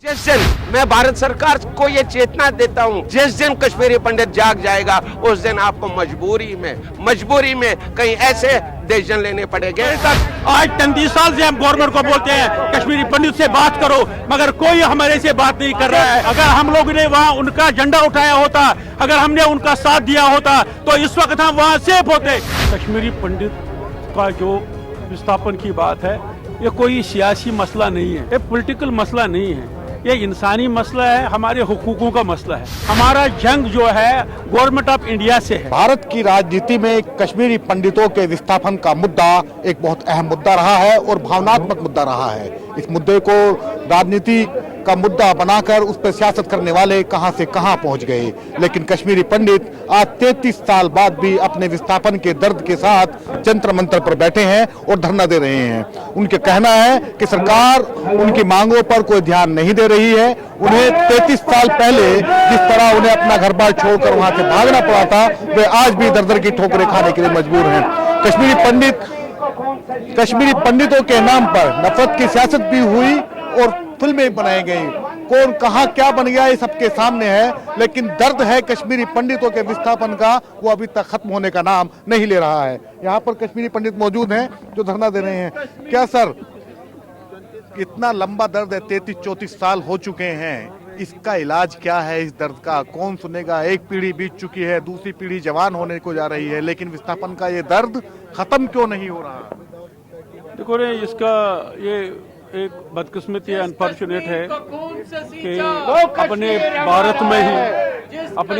जिस दिन मैं भारत सरकार को ये चेतना देता हूँ, जिस दिन कश्मीरी पंडित जाग जाएगा उस दिन आपको मजबूरी में कहीं ऐसे डिसीजन लेने पड़ेंगे। आज 33 साल से हम गवर्नमेंट को बोलते हैं कश्मीरी पंडित से बात करो, मगर कोई हमारे से बात नहीं कर रहा है। अगर हम लोग ने वहाँ उनका झंडा उठाया होता, अगर हमने उनका साथ दिया होता तो इस वक्त हम वहाँ सेफ होते। कश्मीरी पंडित का जो विस्थापन की बात है, ये कोई सियासी मसला नहीं है, ये पॉलिटिकल मसला नहीं है, ये इंसानी मसला है, हमारे हुकूकों का मसला है। हमारा जंग जो है गवर्नमेंट ऑफ इंडिया से है। भारत की राजनीति में कश्मीरी पंडितों के विस्थापन का मुद्दा एक बहुत अहम मुद्दा रहा है और भावनात्मक मुद्दा रहा है। इस मुद्दे को राजनीति का मुद्दा बनाकर उस पर सियासत करने वाले कहां से कहां पहुंच गए, लेकिन कश्मीरी पंडित आज 33 साल बाद भी अपने विस्थापन के दर्द के साथ जंतर मंतर पर बैठे हैं और धरना दे रहे हैं। उनके कहना है कि सरकार उनकी मांगों पर कोई ध्यान नहीं दे रही है। उन्हें 33 साल पहले जिस तरह उन्हें अपना घर बार छोड़कर वहां से भागना पड़ा था, वे आज भी दर-दर की ठोकरें खाने के लिए मजबूर हैं। कश्मीरी पंडितों के नाम पर नफरत की सियासत भी हुई और फिल्में बनाई गई। कौन कहां क्या बन गया ये सबके सामने है, लेकिन दर्द है कश्मीरी पंडितों के विस्थापन का, वो अभी तक खत्म होने का नाम नहीं ले रहा है। यहाँ पर कश्मीरी पंडित मौजूद हैं जो धरना दे रहे हैं। क्या सर, इतना लंबा दर्द है, 33-34 साल हो चुके हैं, इसका इलाज क्या है? इस दर्द का कौन सुनेगा? एक पीढ़ी बीत चुकी है, दूसरी पीढ़ी जवान होने को जा रही है, लेकिन विस्थापन का ये दर्द खत्म क्यों नहीं हो रहा? देखो रे, इसका ये एक बदकिस्मती अनफॉर्चुनेट है कि अपने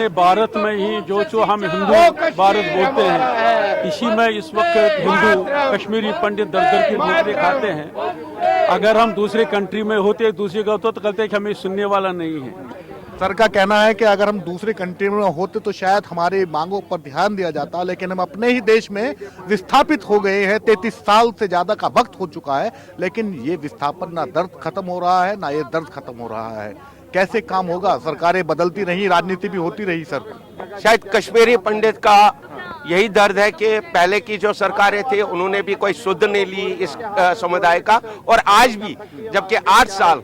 भारत में ही जो हम हिंदू भारत बोलते हैं, इसी में इस वक्त हिंदू कश्मीरी पंडित दर की ठोकरें खाते हैं। अगर हम दूसरे कंट्री में होते, दूसरे का होता तो कहते कि हमें सुनने वाला नहीं है। सर का कहना है कि अगर हम दूसरे कंट्री में होते तो शायद हमारे मांगों पर ध्यान दिया जाता, लेकिन हम अपने ही देश में विस्थापित हो गए हैं। 33 साल से ज्यादा का वक्त हो चुका है, लेकिन ये विस्थापन ना दर्द खत्म हो रहा है ना ये दर्द खत्म हो रहा है। कैसे काम होगा? सरकारें बदलती रही, राजनीति भी होती रही। सर, शायद कश्मीरी पंडित का यही दर्द है कि पहले की जो सरकारें थी उन्होंने भी कोई सुध नहीं ली इस समुदाय का, और आज भी जबकि 8 साल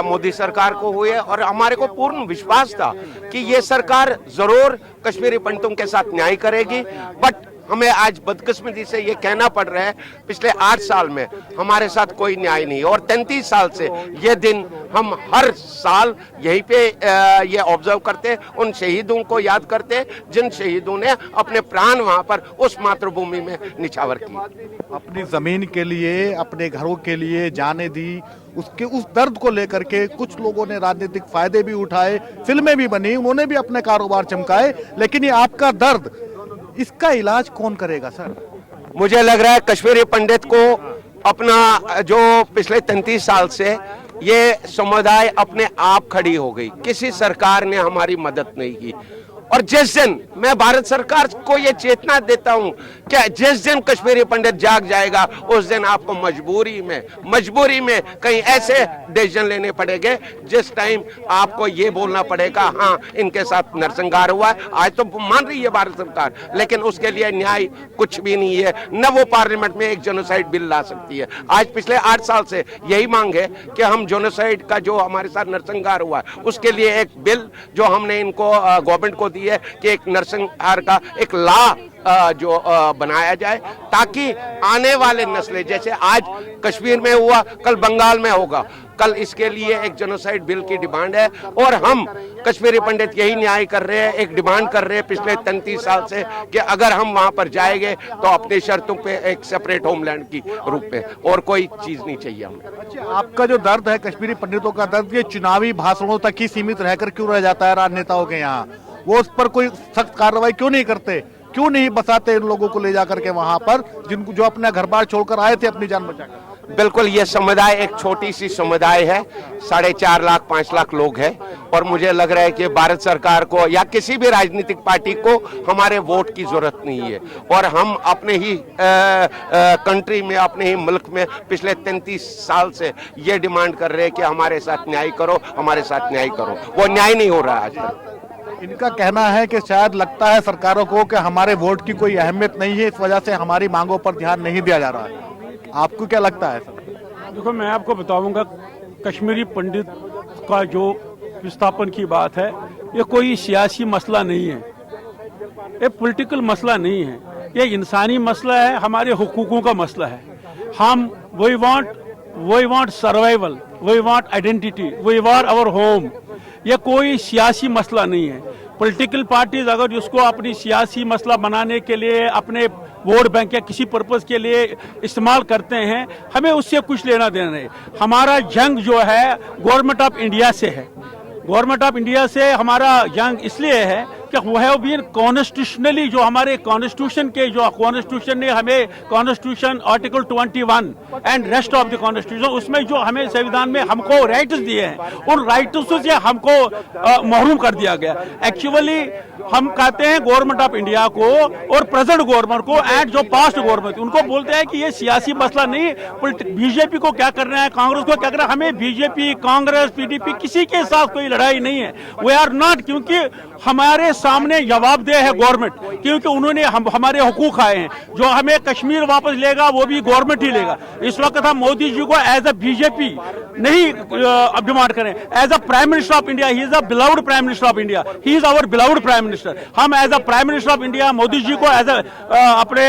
मोदी सरकार को हुए और हमारे को पूर्ण विश्वास था कि ये सरकार जरूर कश्मीरी पंडितों के साथ न्याय करेगी, बट हमें आज बदकिस्मती से ये कहना पड़ रहा है पिछले 8 साल में हमारे साथ कोई न्याय नहीं। और 33 साल से ये दिन हम हर साल यहीं पे ये ऑब्जर्व करते, उन शहीदों को याद करते जिन शहीदों ने अपने प्राण वहां पर उस मातृभूमि में निछावर की, अपनी जमीन के लिए, अपने घरों के लिए जाने दी। उसके उस दर्द को लेकर के कुछ लोगों ने राजनीतिक फायदे भी उठाए, फिल्में भी बनी, उन्होंने भी अपने कारोबार चमकाए, लेकिन ये आपका दर्द, इसका इलाज कौन करेगा? सर, मुझे लग रहा है कश्मीरी पंडित को अपना जो पिछले 33 साल से ये समुदाय अपने आप खड़ी हो गई, किसी सरकार ने हमारी मदद नहीं की। और जिस दिन मैं भारत सरकार को ये चेतना देता हूं कि जिस दिन कश्मीरी पंडित जाग जाएगा उस दिन आपको मजबूरी में कहीं ऐसे डिसीजन लेने पड़ेंगे जिस टाइम आपको ये बोलना पड़ेगा हाँ इनके साथ नरसंहार हुआ है। आज तो मान रही है भारत सरकार, लेकिन उसके लिए न्याय कुछ भी नहीं है, न वो पार्लियामेंट में एक जेनोसाइड बिल ला सकती है। आज पिछले 8 साल से यही मांग है कि हम जेनोसाइड का जो हमारे साथ नरसंहार हुआ है उसके लिए एक बिल जो हमने इनको गवर्नमेंट को है कि एक नरसंहार का एक लॉ जो बनाया जाए, ताकि आने वाले नस्लें, जैसे आज कश्मीर में हुआ कल बंगाल में होगा, कल इसके लिए एक जेनोसाइड बिल की डिमांड है। और हम कश्मीरी पंडित यही न्याय कर रहे हैं, एक डिमांड कर रहे हैं पिछले 33 साल से कि अगर हम वहां पर जाएंगे तो अपनी शर्तों पे एक सेपरेट होमलैंड की रूप में, और कोई चीज नहीं चाहिए हमें। अच्छा, आपका जो दर्द है कश्मीरी पंडितों का दर्द, ये चुनावी भाषणों तक ही सीमित रहकर क्यों रह जाता है? राजनेताओं के यहाँ वो उस पर कोई सख्त कार्रवाई क्यों नहीं करते? क्यों नहीं बसाते इन लोगों को ले जाकर के वहां पर, जिनको जो अपना घर बार छोड़कर आए थे अपनी जान बचाकर? बिल्कुल, ये समुदाय एक छोटी सी समुदाय है, 4.5 लाख 5 लाख लोग हैं, और मुझे लग रहा है कि भारत सरकार को या किसी भी राजनीतिक पार्टी को हमारे वोट की जरूरत नहीं है। और हम अपने ही कंट्री में, अपने ही मुल्क में पिछले 33 साल से ये डिमांड कर रहे हैं कि हमारे साथ न्याय करो, हमारे साथ न्याय करो। वो न्याय नहीं हो रहा आज तक। इनका कहना है कि शायद लगता है सरकारों को कि हमारे वोट की कोई अहमियत नहीं है, इस वजह से हमारी मांगों पर ध्यान नहीं दिया जा रहा है। आपको क्या लगता है सर? देखो, मैं आपको बताऊंगा, कश्मीरी पंडित का जो विस्थापन की बात है, ये कोई सियासी मसला नहीं है, ये पॉलिटिकल मसला नहीं है, ये इंसानी मसला है, हमारे हुकूकों का मसला है। हम we want survival, we want identity, we want our home. ये कोई सियासी मसला नहीं है। पॉलिटिकल पार्टीज अगर इसको अपनी सियासी मसला बनाने के लिए, अपने वोट बैंक या किसी पर्पज़ के लिए इस्तेमाल करते हैं, हमें उससे कुछ लेना देना नहीं। हमारा जंग जो है गवर्नमेंट ऑफ इंडिया से है। गवर्नमेंट ऑफ इंडिया से हमारा जंग इसलिए है कि वह भी कॉन्स्टिट्यूशनली, जो हमारे कॉन्स्टिट्यूशन के, जो कॉन्स्टिट्यूशन ने हमें, constitution article 21 and rest of the constitution, उसमें जो हमें संविधान में हमको राइट्स दिए हैं, उन राइट्स से हमको महरूम कर दिया गया। एक्चुअली हम कहते हैं गवर्नमेंट ऑफ इंडिया को और प्रेजेंट गवर्नमेंट को एंड जो पास्ट गवर्नमेंट, उनको बोलते हैं कि ये सियासी मसला नहीं, बीजेपी को क्या करना है, कांग्रेस को क्या करना है। हमें बीजेपी, कांग्रेस, पीडीपी किसी के साथ कोई लड़ाई नहीं है। वी आर नॉट, क्योंकि हमारे सामने जवाबदेह है गवर्नमेंट, क्योंकि उन्होंने हमारे हुकूक आए हैं। जो हमें कश्मीर वापस लेगा वो भी गवर्नमेंट ही लेगा। इस वक्त हम मोदी जी को एज अ बीजेपी नहीं डिमांड करें, as a prime minister of India. He is a beloved prime minister of India, he is our beloved prime minister. हम as a prime minister of India Modi ji को, as अपने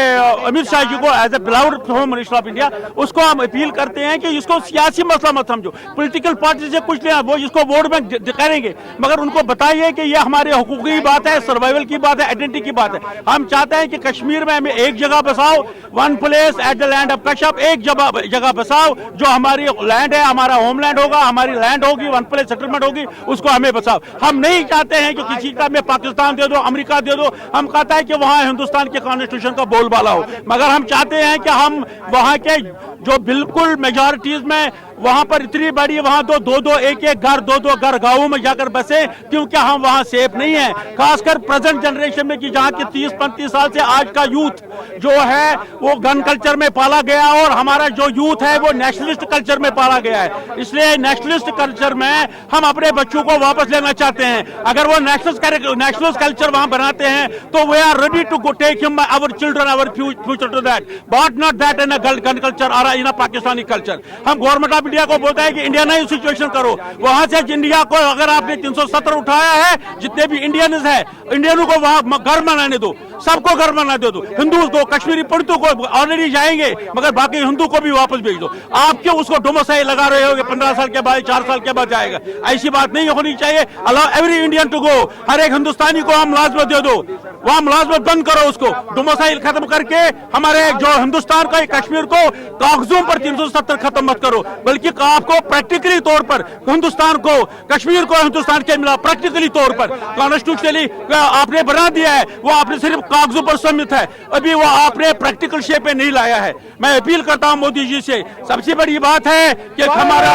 अमित शाह जी को as a beloved home minister of India, उसको हम appeal करते हैं कि इसको सियासी मसला मत समझो, पॉलिटिकल पार्टी से कुछ लेना, वो इसको वोट बैंक करेंगे, मगर उनको बताइए कि ये हमारे हुकूक की बात है, सर्वाइवल की बात है, आइडेंटिटी की बात है। हम चाहते हैं कि कश्मीर में हमें एक जगह बसाओ, one place at the land of Kashmir, एक जगह बसाओ, जो हमारी लैंड है, हमारा होमलैंड होगा, हमारी लैंड होगी, वन प्लेस सेटलमेंट होगी, उसको हमें बसाओ। हम नहीं चाहते हैं कि किसी का हमें पाकिस्तान दे दो, अमेरिका दे दो। हम कहते हैं कि वहां हिंदुस्तान के कॉन्स्टिट्यूशन का बोलबाला हो, मगर हम चाहते हैं कि हम वहां के जो बिल्कुल मेजॉरिटीज में, वहां पर इतनी बड़ी, वहां दो एक घर, दो घर गांवों में जाकर बसे, क्योंकि हम वहां सेफ नहीं है। खासकर प्रेजेंट जनरेशन में, कि जहां के 30-35 साल से आज का यूथ जो है वो गन कल्चर में पाला गया, और हमारा जो यूथ है वो नेशनलिस्ट कल्चर में पाला गया है। इसलिए नेशनलिस्ट कल्चर में हम अपने बच्चों को वापस लेना चाहते हैं। अगर वो नेशनलिस्ट कल्चर वहां बनाते हैं तो we are ready to take him, our children, our future to that, but not that in a gun culture और इन अ पाकिस्तानी कल्चर। हम गवर्नमेंट ऑफ इंडिया को बोलता है कि इंडिया नहीं सिचुएशन करो, वहां से इंडिया को, अगर आपने 370 उठाया है, जितने भी इंडियंस है, इंडियनों को वहां घर बनाने दो, सबको घर बना दे दो। हिंदू को, कश्मीरी पंडितों को ऑलरेडी जाएंगे, मगर बाकी हिंदू को भी वापस भेज दो। आप क्यों उसको डोमिसाइल लगा रहे हो कि 15 साल के बाद, 4 साल के बाद जाएगा? ऐसी बात नहीं होनी चाहिए। Allow every Indian to go, हर एक हिंदुस्तानी को हम मुलाजमत दे दो, वहां मुलाजमत बंद करो, उसको डोमिसाइल खत्म करके हमारे जो हिंदुस्तान का, कश्मीर को कागजों पर 370 खत्म मत करो, बल्कि आपको प्रैक्टिकली तौर पर हिंदुस्तान को, कश्मीर को हिंदुस्तान के मिला, प्रैक्टिकली तौर पर कॉन्स्टिट्यूशनली आपने बना दिया है, वो आपने सिर्फ कागजों पर सम्मित है, अभी वो आपने प्रैक्टिकल शेप में नहीं लाया है। मैं अपील करता हूं मोदी जी से, सबसे बड़ी बात है कि हमारा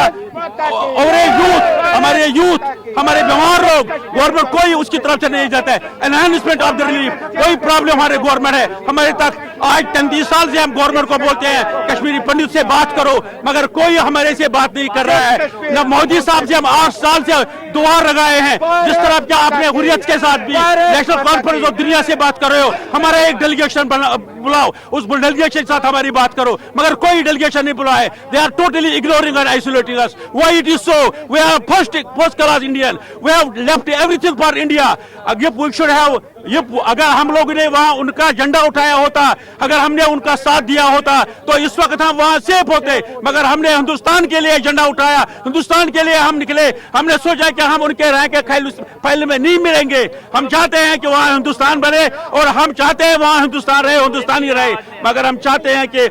हमारे यूथ, हमारे बीमार लोग, गवर्नमेंट कोई उसकी तरफ से नहीं जाता है। एनहांसमेंट ऑफ द रिलीफ, कोई प्रॉब्लम हमारे गवर्नमेंट है, हमारे तक आज 33 साल से हम गवर्नमेंट को बोलते हैं कश्मीरी पंडित से बात करो, मगर कोई हमारे से बात नहीं कर रहा है। न मोदी साहब से हम 8 साल से दुआ लगाए हैं, जिस तरह क्या आपने हुर्रियत के साथ भी नेशनल कॉन्फ्रेंस ऑफ दुनिया से बात कर रहे हो, हमारा एक डेलीगेशन बुलाओ, उस डेलीगेशन के साथ हमारी बात करो, मगर कोई डेलीगेशन नहीं बुलाए। They are totally ignoring and isolating us. Why it is so? We are first class Indian, we have left everything for India. We should have, ये अगर हम लोग ने वहां उनका झंडा उठाया होता, अगर हमने उनका साथ दिया होता, तो इस वक्त हम वहां सेफ होते, मगर हमने हिंदुस्तान के लिए झंडा उठाया, हिंदुस्तान के लिए हम निकले। हमने सोचा कि हम उनके रह के फैल में नहीं मिलेंगे। हम चाहते हैं कि वहां हिंदुस्तान बने, और हम चाहते हैं वहां हिंदुस्तान रहे, हिंदुस्तानी रहे, मगर हम चाहते हैं कि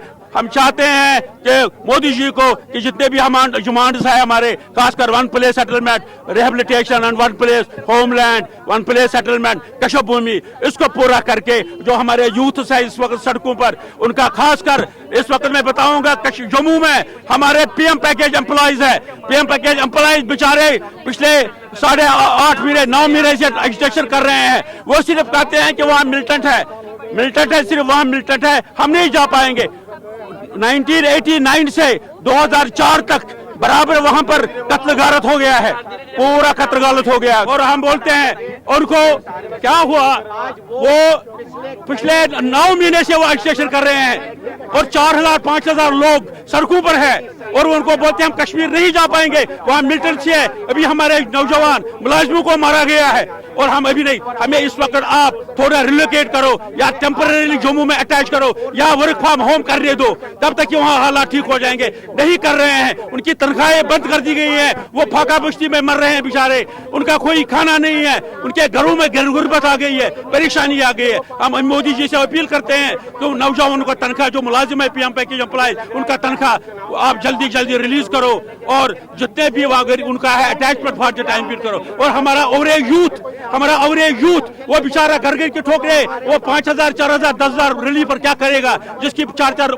मोदी जी को, कि जितने भी डिमांड्स है हमारे, खासकर one place settlement, rehabilitation and one place homeland, one place settlement, Kashmir भूमि, इसको पूरा करके जो हमारे यूथ है इस वक्त सड़कों पर, उनका खासकर इस वक्त मैं बताऊंगा, जम्मू में हमारे पीएम पैकेज एम्प्लॉइज है, पीएम पैकेज एम्प्लॉइज बेचारे पिछले 8.5 महीने 9 महीने से एजिटेशन कर रहे हैं। वो सिर्फ कहते हैं कि वहां मिलिटेंट है, सिर्फ वहां मिलिटेंट है, हम नहीं जा पाएंगे। 1989 से 2004 तक बराबर वहां पर कत्ल गारत हो गया है, पूरा कत्ल गारत हो गया। और हम बोलते हैं उनको क्या हुआ, वो पिछले 9 महीने से वो एजिटेशन कर रहे हैं, और 4,000-5,000 लोग सड़कों पर है और उनको बोलते हैं हम कश्मीर नहीं जा पाएंगे, वहां मिलिटेंसी है, अभी हमारे नौजवान मुलाजिमों को मारा गया है और हम अभी नहीं, हमें इस वक्त आप थोड़ा रिलोकेट करो या टेम्पररी जम्मू में अटैच करो या वर्क फ्रॉम होम करने दो, तब तक कि वहाँ हालात ठीक हो जाएंगे। नहीं कर रहे हैं, उनकी तनख्वाहें बंद कर दी गई है, वो फाका बस्ती में मर रहे हैं बेचारे, उनका कोई खाना नहीं है, उनके घरों में गुर्बत आ गई है, परेशानी आ गई है। हम मोदी जी से अपील करते हैं तो नौजवानों का तनख्वाह जो मुलाजिम है पीएम पैकेज एम्प्लॉय उनका तनख्वाह आप जल्दी जल्दी रिलीज करो और जितने भी अगर उनका है attachment for the time period करो। और हमारा ओवरेज यूथ वो बेचारा घर घर के ठोकरे, वो 5,000 4,000 10,000 रिलीफ पर क्या करेगा, जिसकी 4-4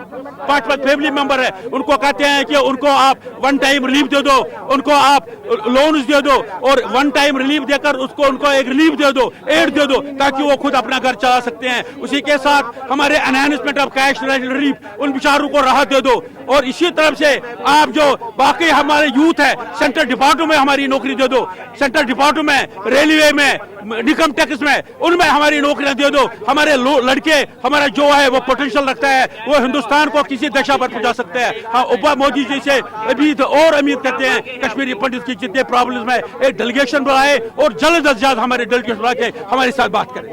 5-5 फैमिली मेंबर है, उनको कहते हैं कि उनको आप वन टाइम रिलीफ दे दो, उनको आप लोन्स दे दो और वन टाइम रिलीफ देकर उनको एक रिलीफ दे दो, एड दे दो, ताकि वो खुद अपना घर चला सकते हैं। उसी के साथ हमारे एनहांसमेंट ऑफ कैश रिलीफ उन बेचारों को राहत दे दो। और इसी तरफ से आप जो बाकी हमारे यूथ है सेंट्रल डिपार्टमेंट में हमारी नौकरी दे दो, सेंट्रल डिपार्टमेंट में, रेलवे में, इनकम टैक्स में, उनमें हमारी नौकरियां दे दो। हमारे लड़के हमारा जो है वो पोटेंशियल रखता है, वो हिंदुस्तान को किसी दशा पर पहुंचा सकते हैं। हाँ, उपा मोदी जी से अभी तो और उम्मीद करते हैं कश्मीरी पंडित की जितने प्रॉब्लम्स में एक डेलीगेशन बुलाए और जल्द से जल्द हमारे डेलीगेशन बुला के हमारे साथ बात करें।